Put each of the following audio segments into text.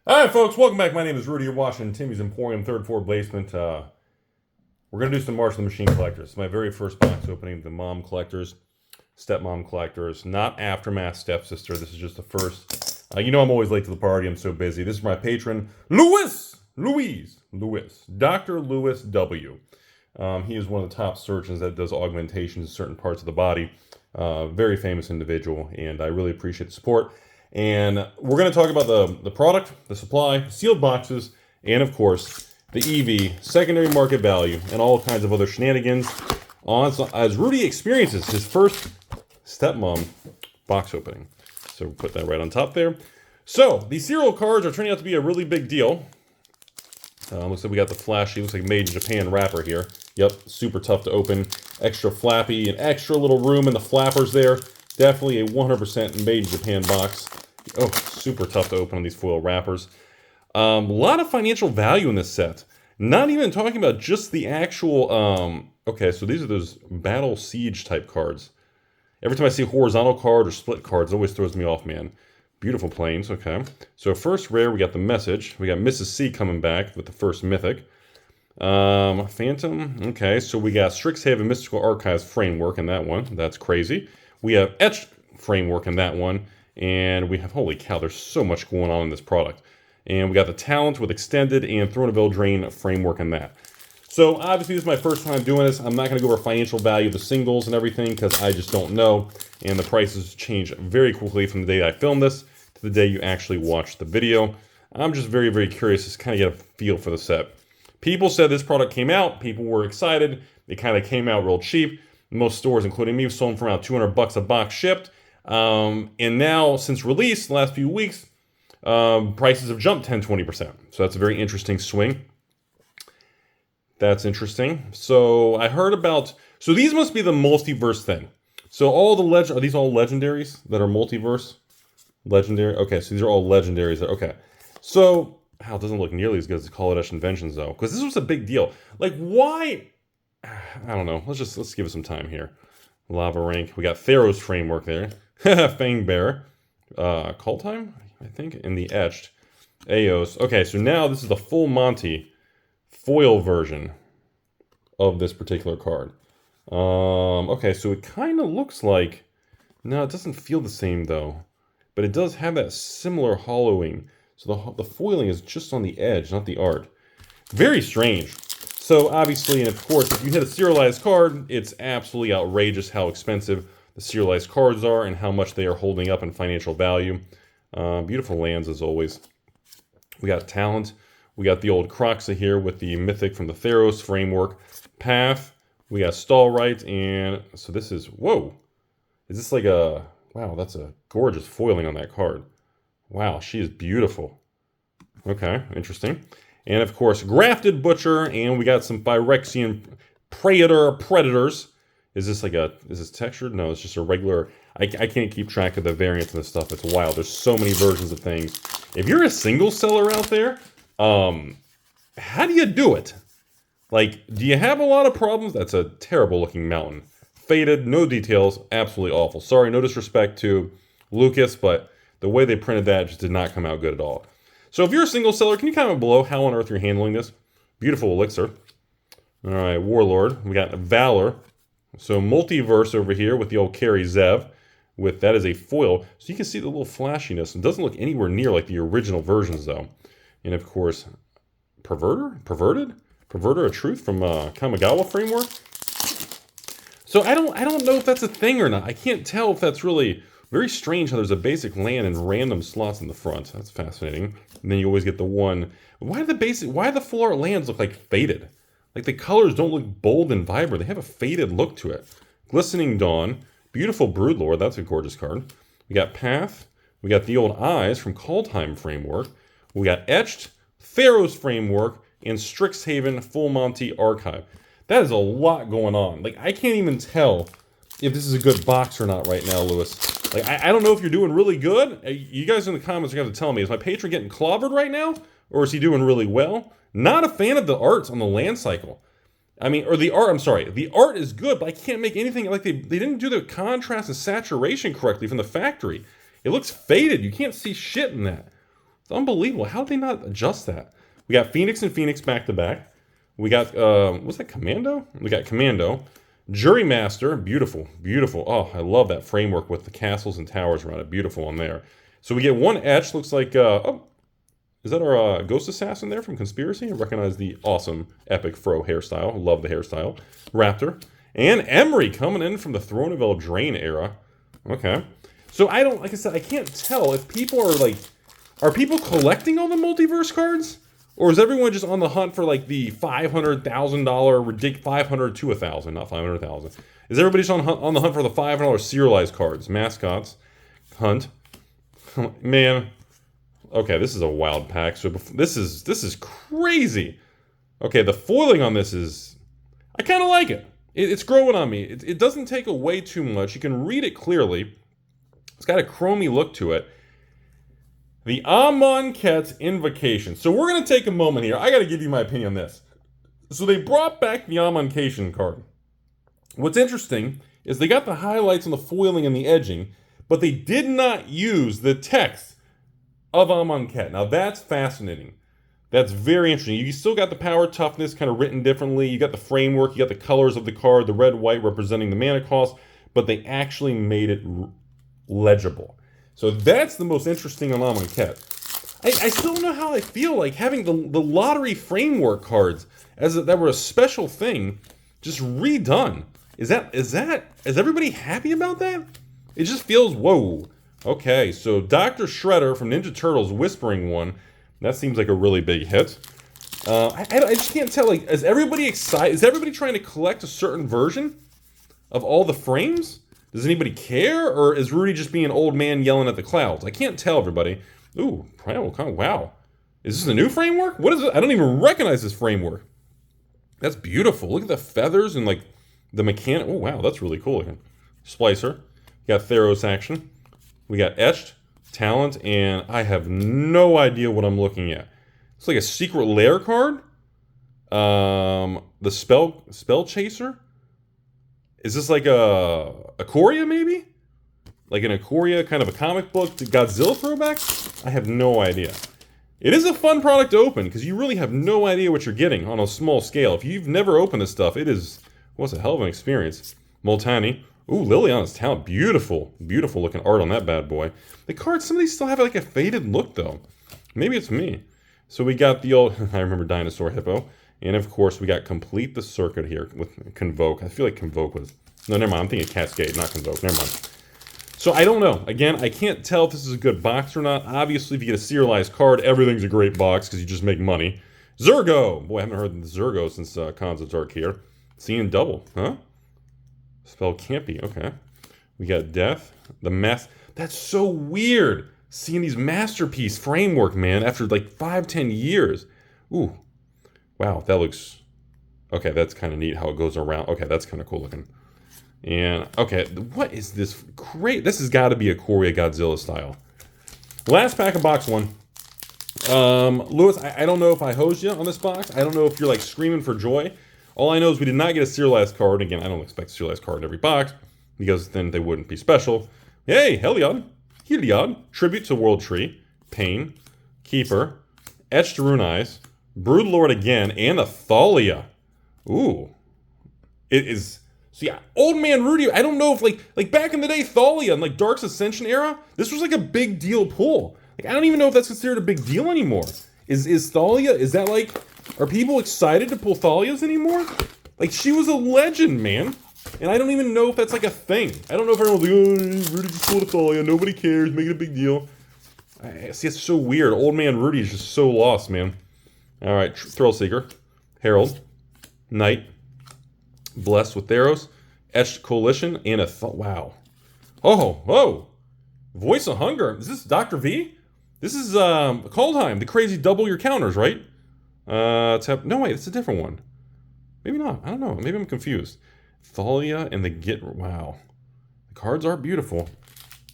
All right, folks, welcome back. My name is Rudy. You're watching Timmy's Emporium, third floor basement. We're going to do some March of the Machine collectors. It's my very first box opening, the mom collectors, stepmom collectors, not Aftermath stepsister. This is just the first. I'm always late to the party. I'm so busy. This is my patron, Louis, Dr. Louis W. He is one of the top surgeons that does augmentations in certain parts of the body. Very famous individual, and I really appreciate the support. And we're going to talk about the product, the supply, sealed boxes, and of course, the EV, secondary market value, and all kinds of other shenanigans as Rudy experiences his first stepmom box opening. So we'll put that right on top there. So these serial cards are turning out to be a really big deal. Looks like we got the flashy, looks like made in Japan wrapper here. Yep, super tough to open, extra flappy, and extra little room in the flappers there. Definitely a 100% made in Japan box. Oh, super tough to open on these foil wrappers. A lot of financial value in this set. Not even talking about just the actual, okay, so these are those Battle Siege type cards. Every time I see horizontal card or split cards, it always throws me off, man. Beautiful planes, okay. So first rare, we got the message. We got Mrs. C coming back with the first mythic. Phantom, okay, so we got Strixhaven Mystical Archives framework in that one. That's crazy. We have Etched framework in that one. And we have, holy cow, there's so much going on in this product. And we got the Talent with Extended and Throne of Eldraine framework in that. So obviously this is my first time doing this. I'm not going to go over financial value of the singles and everything because I just don't know. And the prices change very quickly from the day I filmed this to the day you actually watch the video. I'm just very, very curious to kind of get a feel for the set. People said this product came out. People were excited. It kind of came out real cheap. Most stores, including me, sold them for around $200 a box shipped. And now, since release, the last few weeks, prices have jumped 10-20%. So that's a very interesting swing. That's interesting. So I heard about... So these must be the multiverse thing. So all the are these all legendaries that are multiverse? Legendary? Okay, so these are all legendaries. Okay. So... Wow, it doesn't look nearly as good as the Kaladesh Inventions, though. Because this was a big deal. Like, why... I don't know. Let's give it some time here. Lava Rank. We got Theros framework there. Fangbearer. Call Time, I think, in the Etched. Aos. Okay, so now this is the full Monty foil version of this particular card. Okay, so it kind of looks like... No, it doesn't feel the same, though. But it does have that similar hollowing. So the foiling is just on the edge, not the art. Very strange. So obviously, and of course, if you hit a serialized card, it's absolutely outrageous how expensive the serialized cards are and how much they are holding up in financial value. Beautiful lands as always. We got Talent. We got the old Croxa here with the Mythic from the Theros framework. Path. We got Stallright, and so this is, whoa. Is this like a, wow, that's a gorgeous foiling on that card. Wow, she is beautiful. Okay, interesting. And of course, Grafted Butcher, and we got some Phyrexian Predators. Is this textured? No, it's just a regular, I can't keep track of the variants and this stuff. It's wild. There's so many versions of things. If you're a single seller out there, how do you do it? Like, do you have a lot of problems? That's a terrible looking mountain. Faded, no details, absolutely awful. Sorry, no disrespect to Lucas, but the way they printed that just did not come out good at all. So if you're a single seller, can you comment below how on earth you're handling this? Beautiful elixir. All right, Warlord. We got Valor. So multiverse over here with the old Carry Zev. That is a foil. So you can see the little flashiness. It doesn't look anywhere near like the original versions though. And of course, Perverted of Truth from Kamigawa framework. So I don't know if that's a thing or not. I can't tell if that's really... Very strange how there's a basic land and random slots in the front. That's fascinating. And then you always get the one. Why do the full art lands look like faded? Like the colors don't look bold and vibrant. They have a faded look to it. Glistening Dawn. Beautiful Broodlord. That's a gorgeous card. We got Path. We got the old Eyes from Kaldheim framework. We got Etched, Theros framework, and Strixhaven Full Monty Archive. That is a lot going on. Like, I can't even tell if this is a good box or not right now, Lewis. Like, I don't know if you're doing really good. You guys in the comments are going to have to tell me, is my patron getting clobbered right now? Or is he doing really well? Not a fan of the arts on the land cycle. I mean, or the art, I'm sorry. The art is good, but I can't make anything, like they didn't do the contrast and saturation correctly from the factory. It looks faded. You can't see shit in that. It's unbelievable. How did they not adjust that? We got Phoenix and Phoenix back to back. We got, what's that, Commando? We got Commando. Jurymaster, beautiful, beautiful. Oh, I love that framework with the castles and towers around it. Beautiful on there. So we get one etch, looks like, oh, is that our Ghost Assassin there from Conspiracy? I recognize the awesome Epic Fro hairstyle. Love the hairstyle. Raptor. And Emery coming in from the Throne of Eldraine era. Okay. So I don't, like I said, I can't tell if people are like, are people collecting all the multiverse cards? Or is everyone just on the hunt for like the $500,000 ridiculous, 500 to 1,000, not 500,000. Is everybody just on the hunt for the $500 serialized cards, mascots, hunt? Man, okay, this is a wild pack. So this is crazy. Okay, the foiling on this is, I kind of like it. It's growing on me. It doesn't take away too much. You can read it clearly. It's got a chromey look to it. The Amonkhet's Invocation. So we're going to take a moment here. I got to give you my opinion on this. So they brought back the Amonkhet card. What's interesting is they got the highlights on the foiling and the edging, but they did not use the text of Amonkhet. Now that's fascinating. That's very interesting. You still got the power toughness kind of written differently. You got the framework. You got the colors of the card, the red, white representing the mana cost, but they actually made it legible. So that's the most interesting on Amonkhet. I still don't know how I feel like having the lottery framework cards that were a special thing just redone. Is everybody happy about that? It just feels, whoa. Okay, so Dr. Shredder from Ninja Turtles Whispering one. That seems like a really big hit. I just can't tell, like, is everybody excited? Is everybody trying to collect a certain version of all the frames? Does anybody care, or is Rudy just being an old man yelling at the clouds? I can't tell, everybody. Ooh, Primal Con, wow. Is this a new framework? What is it? I don't even recognize this framework. That's beautiful. Look at the feathers and, like, the mechanic. Oh, wow, that's really cool looking. Splicer. We got Theros action. We got Etched, Talent, and I have no idea what I'm looking at. It's like a Secret Lair card. The Spell Chaser. Is this like a Ikoria, maybe? Like an Ikoria, kind of a comic book, Godzilla throwback? I have no idea. It is a fun product to open, because you really have no idea what you're getting on a small scale. If you've never opened this stuff, it is, what's a hell of an experience. Moltani. Ooh, Liliana's Talent. Beautiful. Beautiful looking art on that bad boy. The cards, some of these still have like a faded look, though. Maybe it's me. So we got the old, I remember Dinosaur Hippo. And of course, we got Complete the Circuit here with Convoke. I feel like Convoke was... No, never mind. I'm thinking Cascade, not Convoke. Never mind. So I don't know. Again, I can't tell if this is a good box or not. Obviously, if you get a serialized card, everything's a great box because you just make money. Zergo! Boy, I haven't heard the Zergo since Cons of Dark here. Seeing double, huh? Spell can't be. Okay. We got Death. The Mass... That's so weird. Seeing these Masterpiece framework, man, after like 5-10 years. Ooh. Wow, that looks... Okay, that's kind of neat how it goes around. Okay, that's kind of cool looking. And, okay, what is this? Great. This has got to be a Ikoria Godzilla style. Last pack of box one. Lewis, I don't know if I hosed you on this box. I don't know if you're, like, screaming for joy. All I know is we did not get a serialized card. Again, I don't expect a serialized card in every box, because then they wouldn't be special. Hey, Heliod. Tribute to World Tree. Pain. Keeper. Etched Rune Eyes. Broodlord again, and a Thalia. Ooh. It is... So yeah, Old Man Rudy, I don't know if like back in the day, Thalia and like Dark's Ascension era, this was like a big deal pull. Like I don't even know if that's considered a big deal anymore. Is Thalia, is that like, are people excited to pull Thalias anymore? Like she was a legend, man. And I don't even know if that's like a thing. I don't know if everyone's like, oh, Rudy just pulled a Thalia, nobody cares, make it a big deal. See, it's so weird. Old Man Rudy is just so lost, man. All right, Thrillseeker, Herald, Knight, Blessed with Theros, Etched Coalition, and a wow. Oh, whoa. Voice of Hunger. Is this Dr. V? This is Kaldheim, the crazy double your counters, right? No, wait, it's a different one. Maybe not. I don't know. Maybe I'm confused. Thalia and the Git. Wow. The cards are beautiful.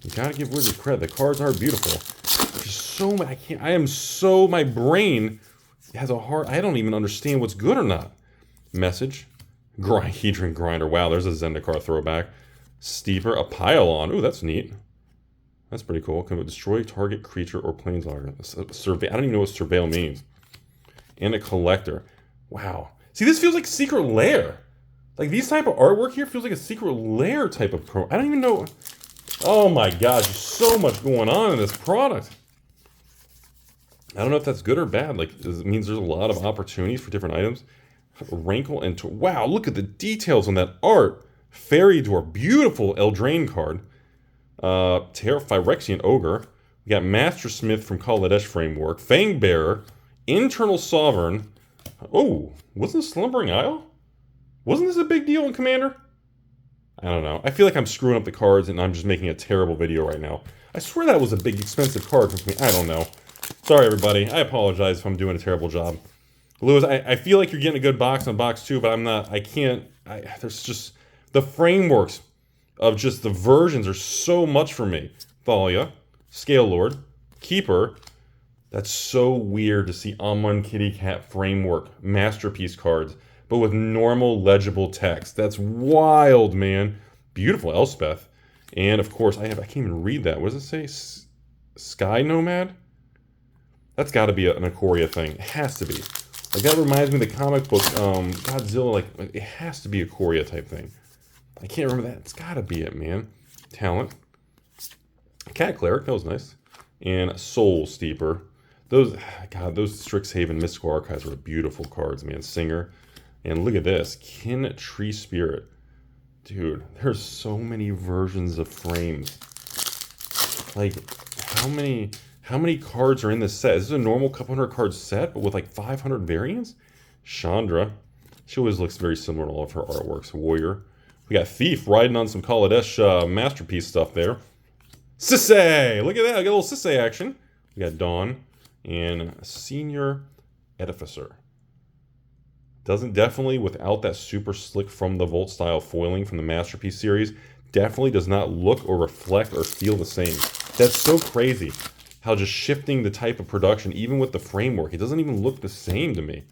You gotta give Wizards credit. The cards are beautiful. There's so many. My brain has a hard... I don't even understand what's good or not. Message. Hedron Grinder. Wow, there's a Zendikar throwback. Steeper. A Pylon. Ooh, that's neat. That's pretty cool. Can destroy target creature or planeswalker. Survey. I don't even know what surveil means. And a collector. Wow. See, this feels like Secret Lair. Like, these type of artwork here feels like a Secret Lair type of pro. I don't even know. Oh my gosh, there's so much going on in this product. I don't know if that's good or bad. Like, it means there's a lot of opportunities for different items. Rankle and... Wow, look at the details on that art. Fairy Door. Beautiful Eldraine card. Phyrexian Ogre. We got Master Smith from Kaladesh Framework. Fangbearer. Internal Sovereign. Oh, wasn't this Slumbering Isle? Wasn't this a big deal in Commander? I don't know. I feel like I'm screwing up the cards and I'm just making a terrible video right now. I swear that was a big expensive card for me. I don't know. Sorry, everybody. I apologize if I'm doing a terrible job. Lewis, I feel like you're getting a good box on box 2, but I'm not. I can't. There's just... The frameworks of just the versions are so much for me. Thalia, Scale Lord, Keeper. That's so weird to see Amon Kitty Cat framework masterpiece cards, but with normal legible text. That's wild, man. Beautiful Elspeth. And of course, I can't even read that. What does it say? Sky Nomad? That's got to be an Ikoria thing. It has to be. Like, that reminds me of the comic book Godzilla. Like, it has to be a Ikoria type thing. I can't remember that. It's got to be it, man. Talent. Cat Cleric. That was nice. And Soul Steeper. Those Strixhaven Mystical Archives were beautiful cards, man. Singer. And look at this. Kin Tree Spirit. Dude, there's so many versions of frames. Like, how many cards are in this set? Is this a normal couple hundred card set, but with like 500 variants? Chandra. She always looks very similar to all of her artworks. Warrior. We got Thief riding on some Kaladesh masterpiece stuff there. Sisay! Look at that. I got a little Sisay action. We got Dawn. And Senior Edificer. Doesn't definitely, without that super slick From the Vault style foiling from the Masterpiece series, definitely does not look or reflect or feel the same. That's so crazy. How just shifting the type of production, even with the framework, it doesn't even look the same to me.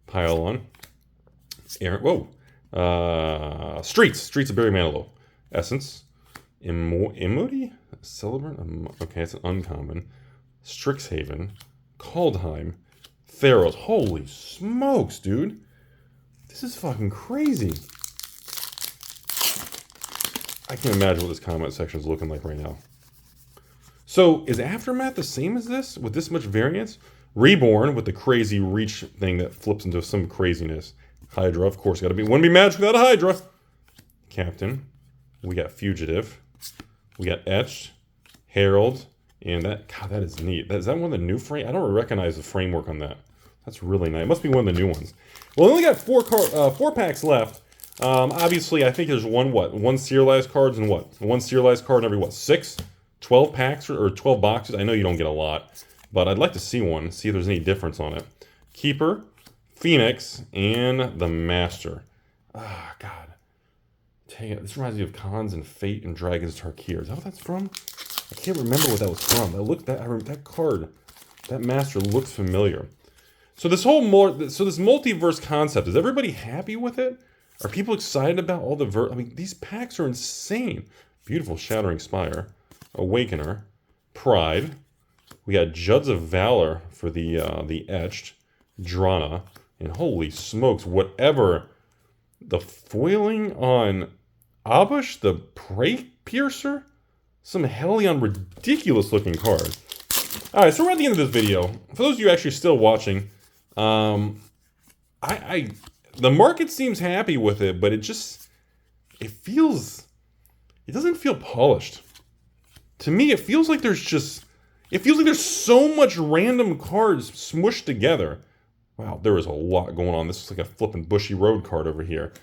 Pile on. Aaron, whoa. Streets of Barry Manilow. Essence. Immody? Celebrant? Okay, it's an uncommon. Strixhaven. Kaldheim. Theros. Holy smokes, dude. This is fucking crazy. I can't imagine what this comment section is looking like right now. So, is Aftermath the same as this? With this much variance? Reborn, with the crazy reach thing that flips into some craziness. Hydra, of course, wouldn't be magic without a Hydra. Captain. We got Fugitive. We got Etched. Herald. And that is neat. Is that one of the new frame? I don't recognize the framework on that. That's really nice. It must be one of the new ones. Well, we only got four packs left. Obviously, I think there's one serialized cards and one serialized card in every 6? 12 packs or 12 boxes. I know you don't get a lot, but I'd like to see one, see if there's any difference on it. Keeper, Phoenix, and the Master. Ah, God. Dang it. This reminds me of Khans and Fate and Dragons Tarkir. Is that what that's from? I can't remember what that was from. That card, that Master looks familiar. So this multiverse concept, is everybody happy with it? Are people excited about all the these packs are insane. Beautiful Shattering Spire. Awakener, Pride. We got Judds of Valor for the Etched, Drana, and holy smokes, whatever. The foiling on Abush, the Prey Piercer, some Hellion ridiculous looking card. All right, so we're at the end of this video. For those of you actually still watching, the market seems happy with it, but it doesn't feel polished. To me, it feels like there's so much random cards smushed together. Wow, there is a lot going on. This is like a flippin' Bushy Road card over here.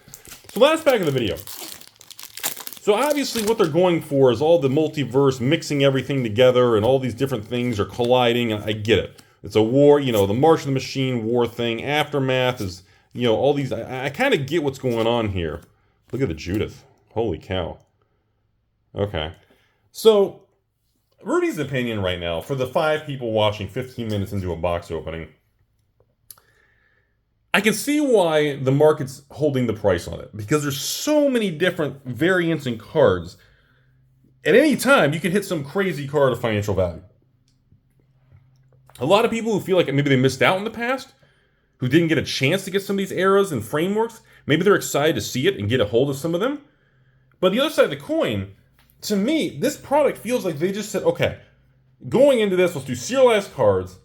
So last pack of the video. So obviously what they're going for is all the multiverse, mixing everything together, and all these different things are colliding, and I get it. It's a war, the March of the Machine war thing. Aftermath is, all these... I kind of get what's going on here. Look at the Judith. Holy cow. Okay. So... Rudy's opinion right now, for the 5 people watching 15 minutes into a box opening, I can see why the market's holding the price on it. Because there's so many different variants and cards. at any time, you can hit some crazy card of financial value. A lot of people who feel like maybe they missed out in the past, who didn't get a chance to get some of these eras and frameworks, maybe they're excited to see it and get a hold of some of them. But the other side of the coin, to me, this product feels like they just said, okay, going into this, let's do serialized cards,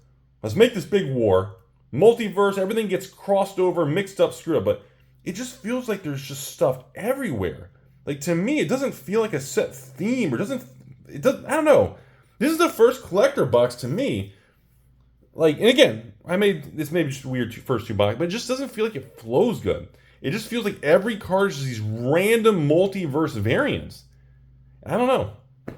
let's make this big war, multiverse, everything gets crossed over, mixed up, screwed up, but it just feels like there's just stuff everywhere. Like, to me, it doesn't feel like a set theme, or I don't know. This is the first collector box to me. Like, and again, this may be just weird first two boxes, but it just doesn't feel like it flows good. It just feels like every card is just these random multiverse variants. I don't know.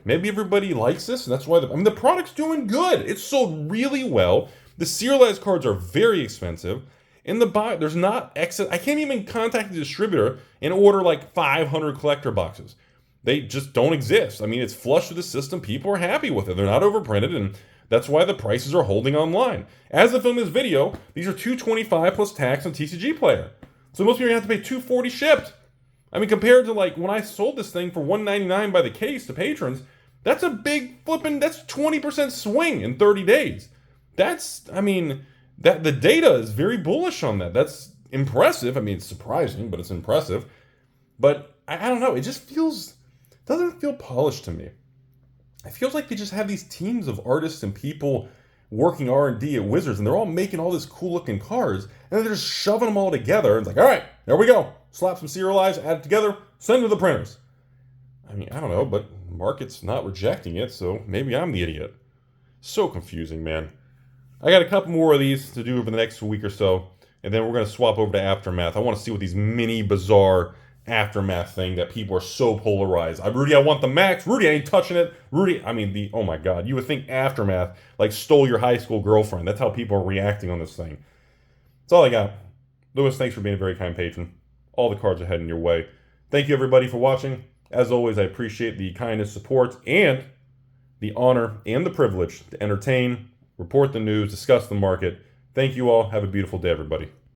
Maybe everybody likes this, and that's why the product's doing good. It's sold really well. The serialized cards are very expensive. In the box, there's not excess. I can't even contact the distributor and order like 500 collector boxes. They just don't exist. I mean, it's flush with the system. People are happy with it. They're not overprinted, and that's why the prices are holding online. As of film this video, these are $225 plus tax and TCG player. So most people are going to have to pay $240 shipped. I mean, compared to like when I sold this thing for $199 by the case to patrons, that's a big that's 20% swing in 30 days. The data is very bullish on that. That's impressive. I mean, it's surprising, but it's impressive. But I don't know. It just doesn't feel polished to me. It feels like they just have these teams of artists and people working R&D at Wizards, and they're all making all this cool looking cards, and then they're just shoving them all together. And it's like, all right, there we go. Slap some serialized, add it together, send it to the printers. I mean, I don't know, but the market's not rejecting it, so maybe I'm the idiot. So confusing, man. I got a couple more of these to do over the next week or so, and then we're going to swap over to Aftermath. I want to see what these mini bizarre Aftermath thing that people are so polarized. Rudy, I want the max. Rudy, I ain't touching it. Rudy, oh my God. You would think Aftermath like stole your high school girlfriend. That's how people are reacting on this thing. That's all I got. Lewis, thanks for being a very kind patron. All the cards are heading your way. Thank you, everybody, for watching. As always, I appreciate the kindness, support, and the honor and the privilege to entertain, report the news, discuss the market. Thank you all. Have a beautiful day, everybody.